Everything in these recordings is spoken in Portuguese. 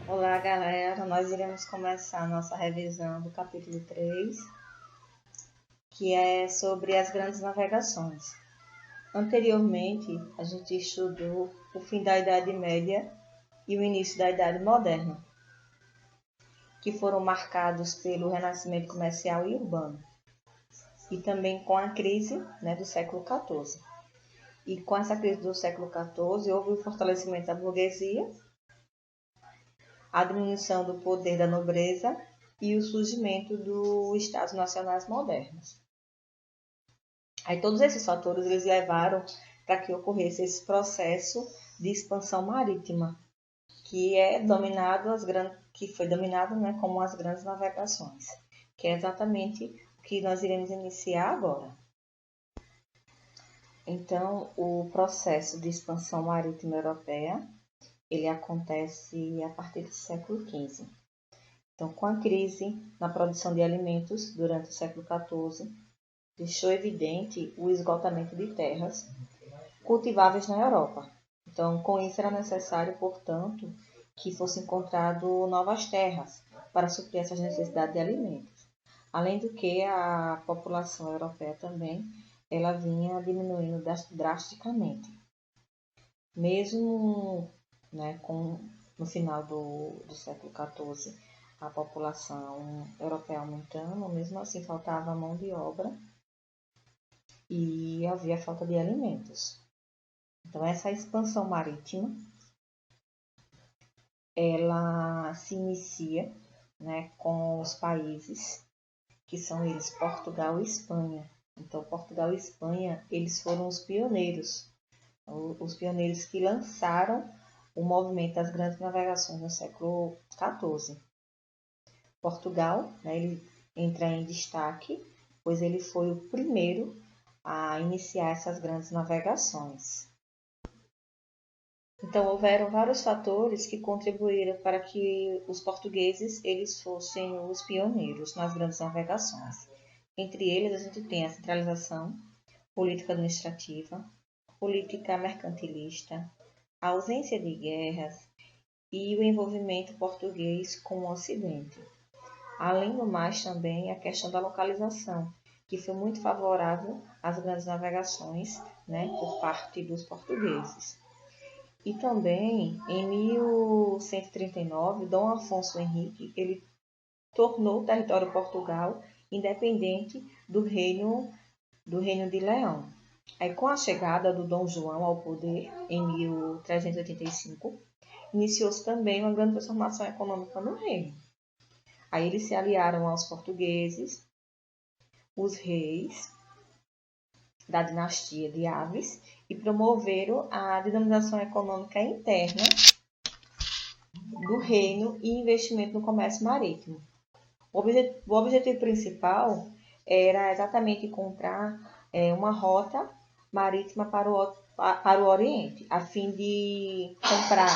Olá, galera! Nós iremos começar a nossa revisão do capítulo 3, que é sobre as grandes navegações. Anteriormente, a gente estudou o fim da Idade Média e o início da Idade Moderna, que foram marcados pelo renascimento comercial e urbano, e também com a crise, do século XIV. E com essa crise do século XIV, houve o fortalecimento da burguesia, a diminuição do poder da nobreza e o surgimento dos Estados nacionais modernos. Aí todos esses fatores eles levaram para que ocorresse esse processo de expansão marítima, que foi dominado como as grandes navegações, que é exatamente o que nós iremos iniciar agora. Então, o processo de expansão marítima europeia ele acontece a partir do século XV. Então, com a crise na produção de alimentos durante o século XIV, deixou evidente o esgotamento de terras cultiváveis na Europa. Então, com isso era necessário, portanto, que fosse encontrado novas terras para suprir essas necessidades de alimentos. Além do que, a população europeia também ela vinha diminuindo drasticamente. Mesmo no final do século XIV, a população europeia aumentando, mesmo assim faltava mão de obra e havia falta de alimentos. Então, essa expansão marítima, ela se inicia com os países que são eles Portugal e Espanha. Então, Portugal e Espanha, eles foram os pioneiros que lançaram o movimento das grandes navegações no século XIV. Portugal, ele entra em destaque, pois ele foi o primeiro a iniciar essas grandes navegações. Então, houveram vários fatores que contribuíram para que os portugueses eles fossem os pioneiros nas grandes navegações. Entre eles, a gente tem a centralização política administrativa, política mercantilista, a ausência de guerras e o envolvimento português com o Ocidente. Além do mais, também a questão da localização, que foi muito favorável às grandes navegações por parte dos portugueses. E também, em 1139, Dom Afonso Henrique ele tornou o território de Portugal independente do reino de Leão. Aí, com a chegada do Dom João ao poder, em 1385, iniciou-se também uma grande transformação econômica no reino. Aí eles se aliaram aos portugueses, os reis da dinastia de Aves, e promoveram a dinamização econômica interna do reino e investimento no comércio marítimo. O objetivo principal era exatamente encontrar uma rota marítima para o Oriente, a fim de comprar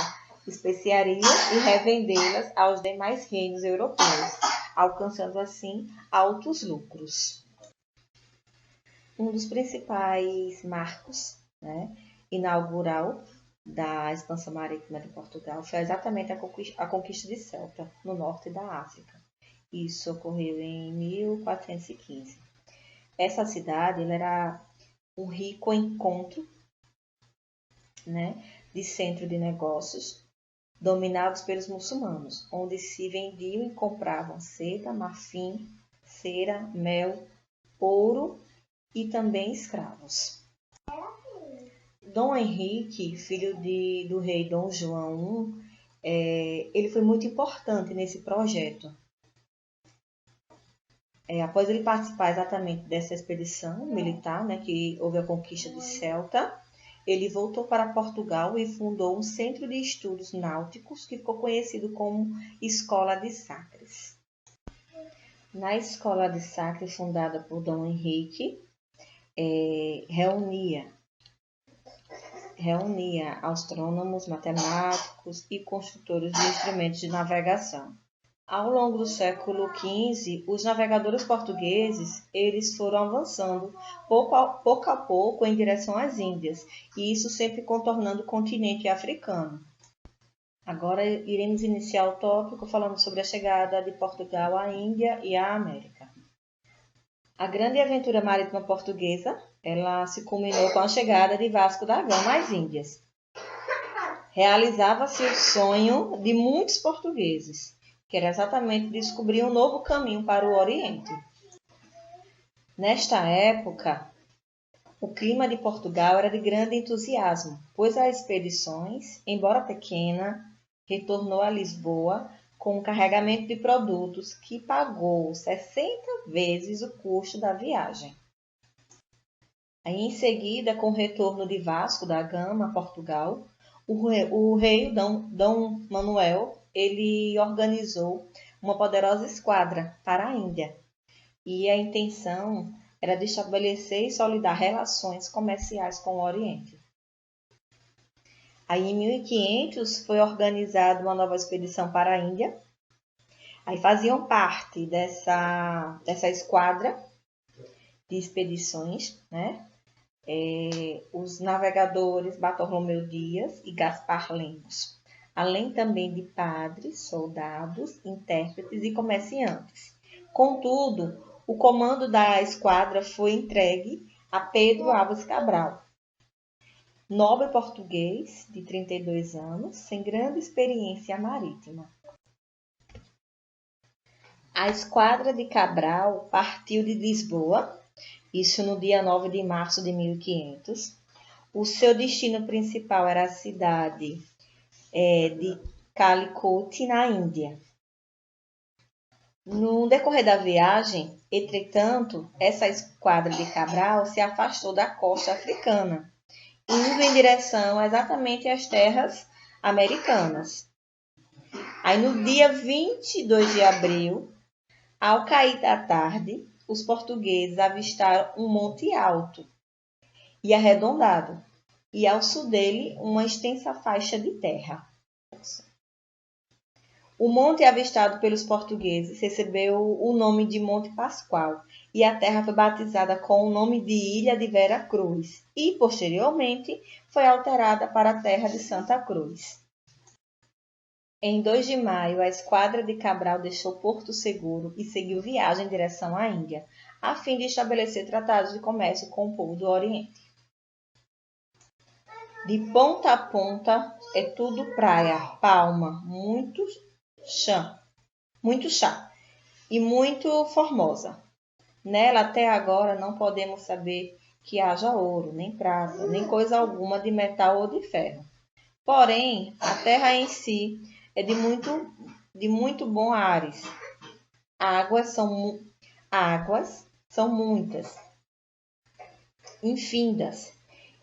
especiarias e revendê-las aos demais reinos europeus, alcançando assim altos lucros. Um dos principais marcos inaugural da expansão marítima de Portugal foi exatamente a conquista de Ceuta, no norte da África. Isso ocorreu em 1415. Essa cidade era um rico encontro de centro de negócios dominados pelos muçulmanos, onde se vendiam e compravam seda, marfim, cera, mel, ouro e também escravos. Dom Henrique, filho do rei Dom João I, ele foi muito importante nesse projeto. Após ele participar exatamente dessa expedição militar, que houve a conquista de Ceuta, ele voltou para Portugal e fundou um centro de estudos náuticos que ficou conhecido como Escola de Sagres. Na Escola de Sagres, fundada por Dom Henrique, reunia astrônomos, matemáticos e construtores de instrumentos de navegação. Ao longo do século XV, os navegadores portugueses eles foram avançando pouco a pouco em direção às Índias, e isso sempre contornando o continente africano. Agora iremos iniciar o tópico falando sobre a chegada de Portugal à Índia e à América. A grande aventura marítima portuguesa, ela se culminou com a chegada de Vasco da Gama às Índias. Realizava-se o sonho de muitos portugueses, que era exatamente descobrir um novo caminho para o Oriente. Nesta época, o clima de Portugal era de grande entusiasmo, pois as expedições, embora pequena, retornou a Lisboa com um carregamento de produtos que pagou 60 vezes o custo da viagem. Aí, em seguida, com o retorno de Vasco da Gama a Portugal, o rei Dom Manuel ele organizou uma poderosa esquadra para a Índia. E a intenção era de estabelecer e solidar relações comerciais com o Oriente. Aí, em 1500, foi organizada uma nova expedição para a Índia. Aí faziam parte dessa esquadra de expedições, né? Os navegadores Bartolomeu Dias e Gaspar Lemos, além também de padres, soldados, intérpretes e comerciantes. Contudo, o comando da esquadra foi entregue a Pedro Álvares Cabral, nobre português de 32 anos, sem grande experiência marítima. A esquadra de Cabral partiu de Lisboa, isso no dia 9 de março de 1500. O seu destino principal era a cidade de Calicut, na Índia. No decorrer da viagem, entretanto, essa esquadra de Cabral se afastou da costa africana, indo em direção exatamente às terras americanas. Aí, no dia 22 de abril, ao cair da tarde, os portugueses avistaram um monte alto e arredondado, e ao sul dele uma extensa faixa de terra. O monte avistado pelos portugueses recebeu o nome de Monte Pascoal, e a terra foi batizada com o nome de Ilha de Vera Cruz, e posteriormente foi alterada para a terra de Santa Cruz. Em 2 de maio, a esquadra de Cabral deixou Porto Seguro e seguiu viagem em direção à Índia, a fim de estabelecer tratados de comércio com o povo do Oriente. De ponta a ponta é tudo praia, palma, muito chá e muito formosa. Nela até agora não podemos saber que haja ouro, nem prata, nem coisa alguma de metal ou de ferro. Porém, a terra em si é de muito bom ares. Águas são muitas, infindas,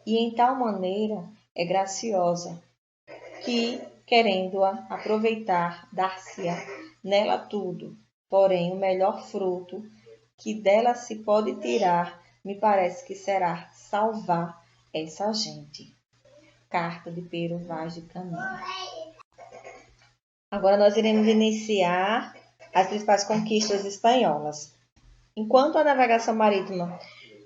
e em tal maneira é graciosa, que, querendo-a aproveitar, dar-se-á nela tudo. Porém, o melhor fruto que dela se pode tirar, me parece que será salvar essa gente. Carta de Pero Vaz de Caminha. Agora nós iremos iniciar as principais conquistas espanholas. Enquanto a navegação marítima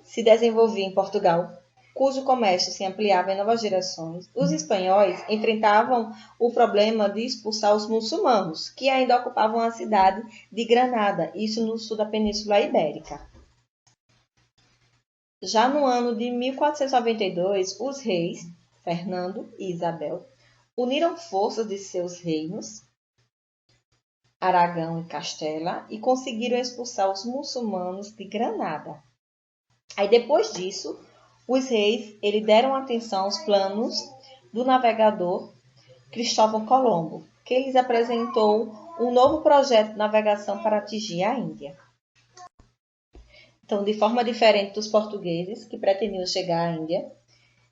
se desenvolvia em Portugal, cujo comércio se ampliava em novas direções, os espanhóis enfrentavam o problema de expulsar os muçulmanos, que ainda ocupavam a cidade de Granada, isso no sul da Península Ibérica. Já no ano de 1492, os reis, Fernando e Isabel, uniram forças de seus reinos, Aragão e Castela, e conseguiram expulsar os muçulmanos de Granada. Aí depois disso, os reis deram atenção aos planos do navegador Cristóvão Colombo, que lhes apresentou um novo projeto de navegação para atingir a Índia. Então, de forma diferente dos portugueses, que pretendiam chegar à Índia,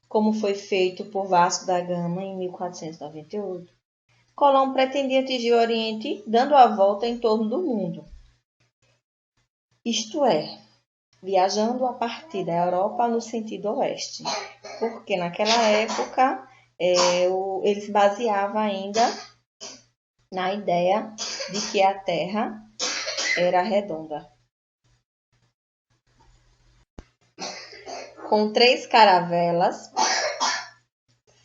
como foi feito por Vasco da Gama em 1498, Colombo pretendia atingir o Oriente dando a volta em torno do mundo. Isto é, viajando a partir da Europa no sentido oeste, porque naquela época ele se baseava ainda na ideia de que a Terra era redonda. Com 3 caravelas,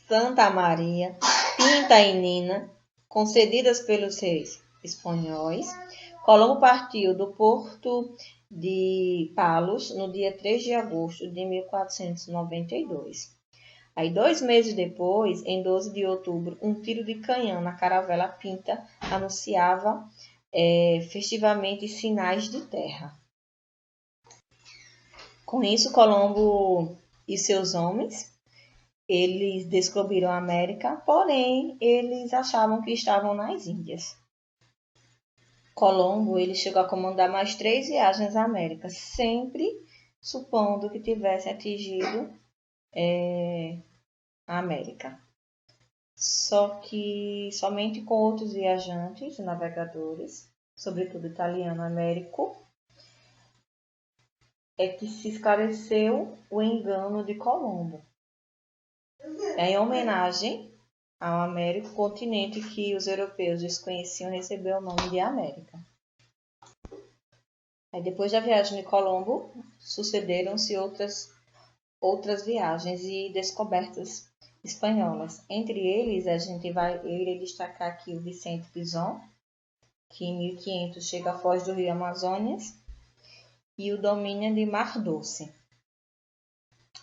Santa Maria, Pinta e Nina, concedidas pelos reis espanhóis, Colombo partiu do porto de Palos no dia 3 de agosto de 1492. Aí, 2 meses depois, em 12 de outubro, um tiro de canhão na caravela Pinta anunciava festivamente sinais de terra. Com isso, Colombo e seus homens, eles descobriram a América, porém, eles achavam que estavam nas Índias. Colombo, ele chegou a comandar mais 3 viagens à América, sempre supondo que tivesse atingido a América. Só que somente com outros viajantes, navegadores, sobretudo italiano américo, é que se esclareceu o engano de Colombo. Em homenagem ao Américo, continente que os europeus desconheciam, recebeu o nome de América. Aí, depois da viagem de Colombo, sucederam-se outras viagens e descobertas espanholas. Entre eles, a gente vai destacar aqui o Vicente Pinzón, que em 1500 chega à foz do rio Amazonas, e o domínio de Mar Doce.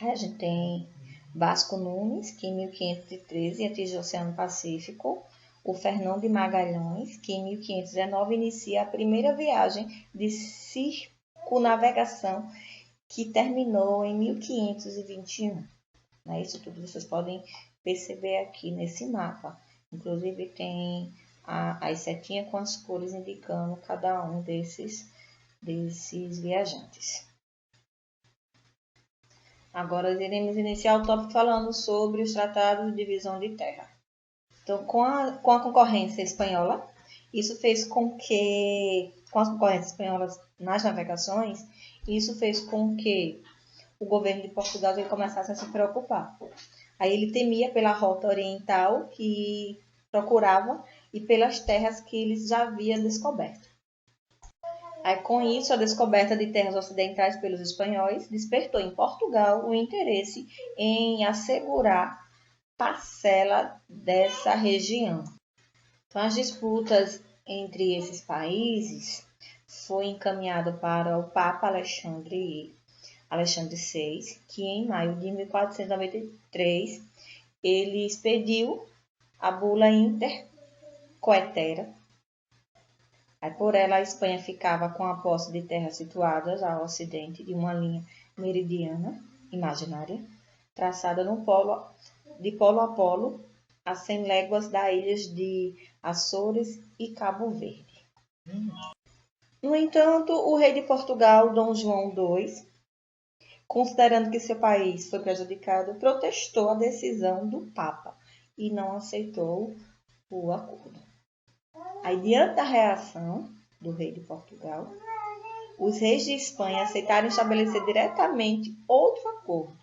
Aí a gente tem Vasco Nunes, que em 1513 atinge o Oceano Pacífico, o Fernão de Magalhães, que em 1519 inicia a primeira viagem de circunnavegação, que terminou em 1521. Isso tudo vocês podem perceber aqui nesse mapa. Inclusive tem as setinhas com as cores indicando cada um desses viajantes. Agora iremos iniciar o tópico falando sobre os tratados de divisão de terra. Então, com a concorrência espanhola, isso fez com que, com as concorrências espanholas nas navegações, isso fez com que o governo de Portugal ele começasse a se preocupar. Aí ele temia pela rota oriental que procurava e pelas terras que eles já haviam descoberto. Aí, com isso, a descoberta de terras ocidentais pelos espanhóis despertou em Portugal o interesse em assegurar parcela dessa região. Então, as disputas entre esses países foi encaminhado para o Papa Alexandre VI, que em maio de 1493 ele expediu a bula Inter Coetera. Por ela, a Espanha ficava com a posse de terras situadas ao ocidente de uma linha meridiana imaginária, traçada no de polo a polo, a 100 léguas das ilhas de Açores e Cabo Verde. No entanto, o rei de Portugal, Dom João II, considerando que seu país foi prejudicado, protestou a decisão do Papa e não aceitou o acordo. Aí, diante da reação do rei de Portugal, os reis de Espanha aceitaram estabelecer diretamente outro acordo,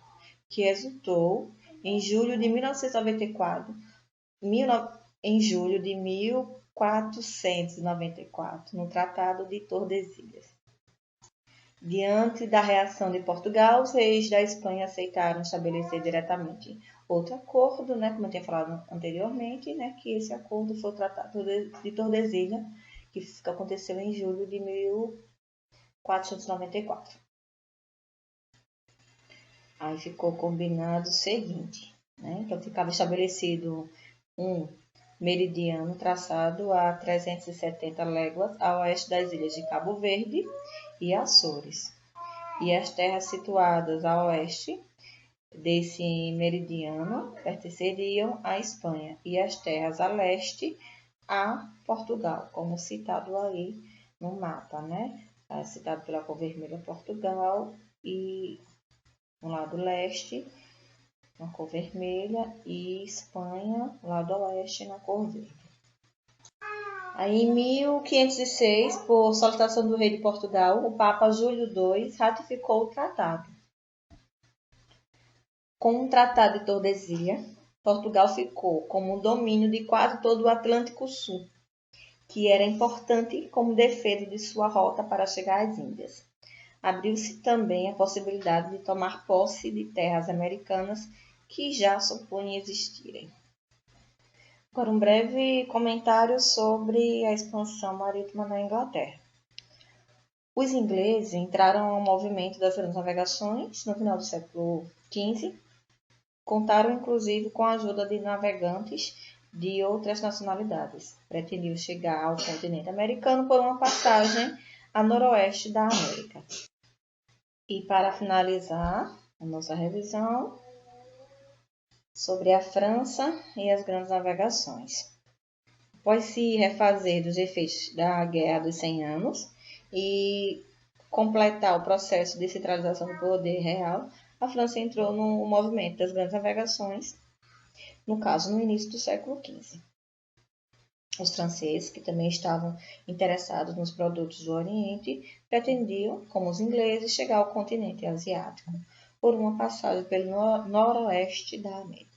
que resultou em julho de 1494, no Tratado de Tordesilhas. Diante da reação de Portugal, os reis da Espanha aceitaram estabelecer diretamente outro acordo, como eu tinha falado anteriormente, que esse acordo foi o Tratado de Tordesilhas, que aconteceu em julho de 1494. Aí ficou combinado o seguinte, então ficava estabelecido um meridiano traçado a 370 léguas a oeste das ilhas de Cabo Verde e Açores, e as terras situadas a oeste desse meridiano pertenceriam à Espanha e as terras a leste a Portugal, como citado aí no mapa, citado pela cor vermelha Portugal e no lado leste na cor vermelha e Espanha, lado oeste, na cor verde. Aí, em 1506, por solicitação do rei de Portugal, o Papa Júlio II ratificou o tratado. Com o Tratado de Tordesilhas, Portugal ficou como um domínio de quase todo o Atlântico Sul, que era importante como defesa de sua rota para chegar às Índias. Abriu-se também a possibilidade de tomar posse de terras americanas que já supunha existirem. Agora, um breve comentário sobre a expansão marítima na Inglaterra. Os ingleses entraram ao movimento das grandes navegações no final do século XV. Contaram, inclusive, com a ajuda de navegantes de outras nacionalidades. Pretendiam chegar ao continente americano por uma passagem a noroeste da América. E para finalizar a nossa revisão sobre a França e as grandes navegações. Após se refazer dos efeitos da Guerra dos 100 Anos e completar o processo de centralização do poder real, a França entrou no movimento das grandes navegações, no caso, no início do século XV. Os franceses, que também estavam interessados nos produtos do Oriente, pretendiam, como os ingleses, chegar ao continente asiático por uma passagem pelo noroeste da América.